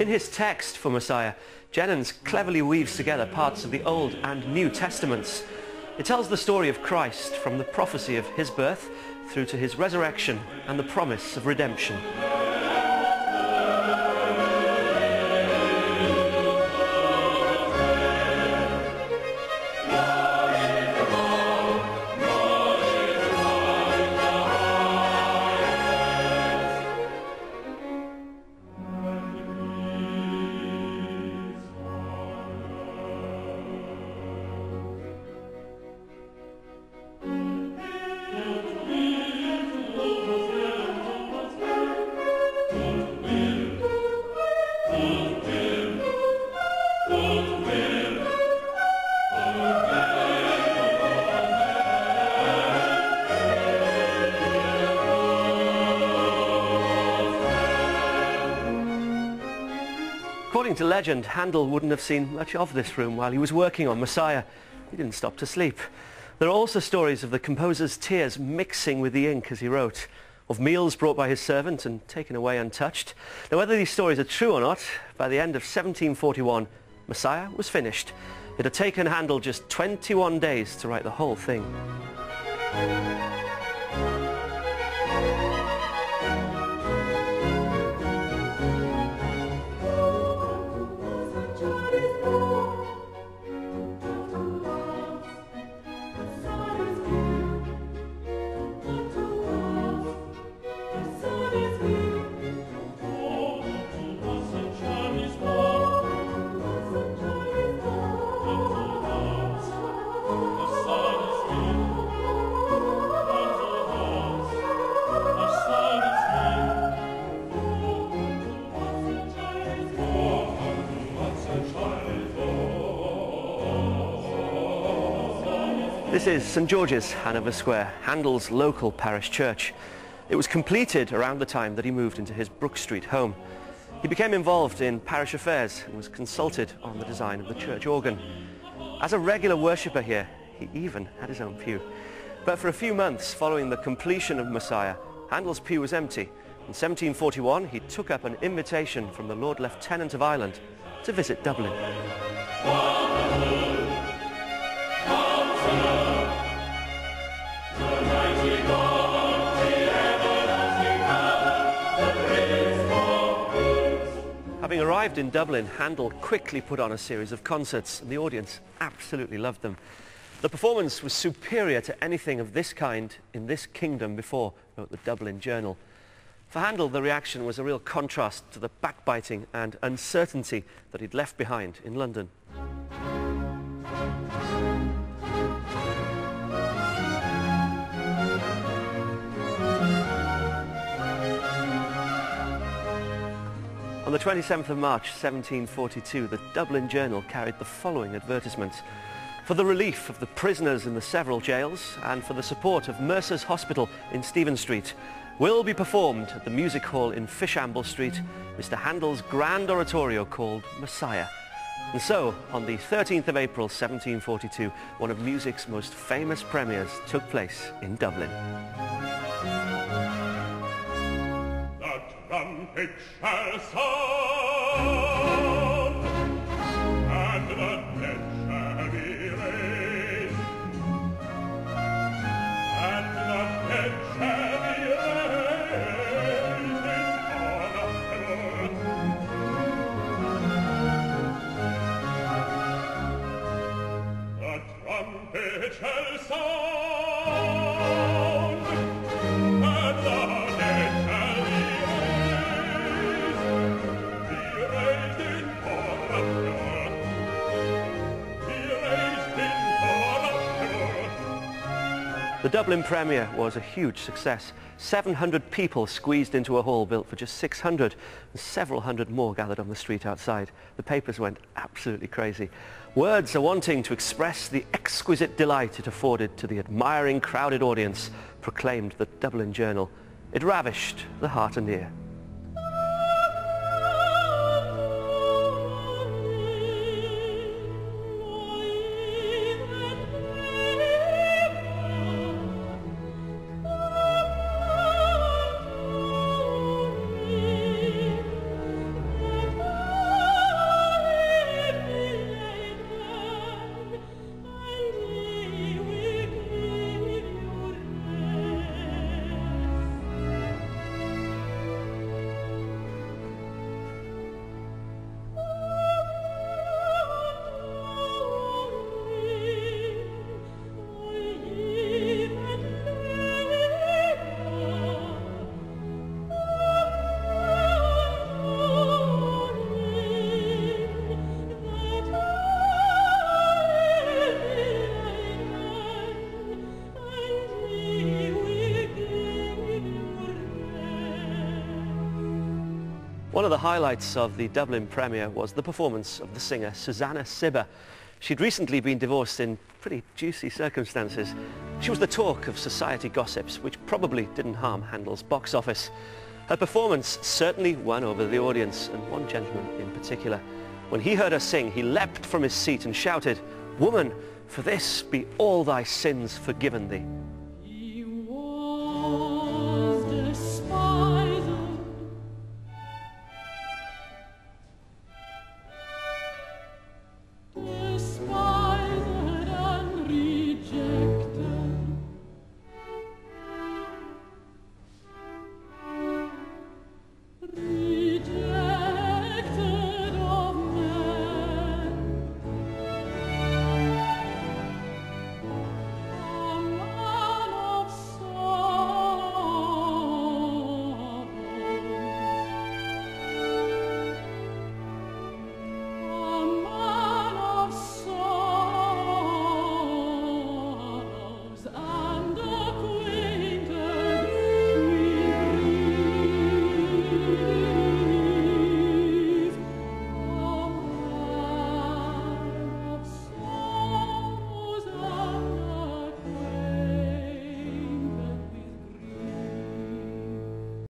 In his text for Messiah, Jennens cleverly weaves together parts of the Old and New Testaments. It tells the story of Christ from the prophecy of his birth through to his resurrection and the promise of redemption. According to legend, Handel wouldn't have seen much of this room while he was working on Messiah. He didn't stop to sleep. There are also stories of the composer's tears mixing with the ink as he wrote, of meals brought by his servant and taken away untouched. Now, whether these stories are true or not, by the end of 1741, Messiah was finished. It had taken Handel just 21 days to write the whole thing. This is St George's, Hanover Square, Handel's local parish church. It was completed around the time that he moved into his Brook Street home. He became involved in parish affairs and was consulted on the design of the church organ. As a regular worshipper here, he even had his own pew. But for a few months following the completion of Messiah, Handel's pew was empty. In 1741, he took up an invitation from the Lord Lieutenant of Ireland to visit Dublin. Having arrived in Dublin, Handel quickly put on a series of concerts, and the audience absolutely loved them. The performance was superior to anything of this kind in this kingdom before, wrote the Dublin Journal. For Handel, the reaction was a real contrast to the backbiting and uncertainty that he'd left behind in London. On the 27th of March 1742, the Dublin Journal carried the following advertisement: for the relief of the prisoners in the several jails and for the support of Mercer's Hospital in Stephen Street, will be performed at the Music Hall in Fishamble Street Mr. Handel's grand oratorio called Messiah. And so, on the 13th of April 1742, one of music's most famous premieres took place in Dublin. It shall sound, and the dead shall be raised, and the dead shall be raised in honor. The trumpet shall sound, and the dead shall be The Dublin premiere was a huge success. 700 people squeezed into a hall built for just 600, and several hundred more gathered on the street outside. The papers went absolutely crazy. Words are wanting to express the exquisite delight it afforded to the admiring crowded audience, proclaimed the Dublin Journal. It ravished the heart and ear. One of the highlights of the Dublin premiere was the performance of the singer Susanna Sibber. She'd recently been divorced in pretty juicy circumstances. She was the talk of society gossips, which probably didn't harm Handel's box office. Her performance certainly won over the audience, and one gentleman in particular. When he heard her sing, he leapt from his seat and shouted, "Woman, for this be all thy sins forgiven thee."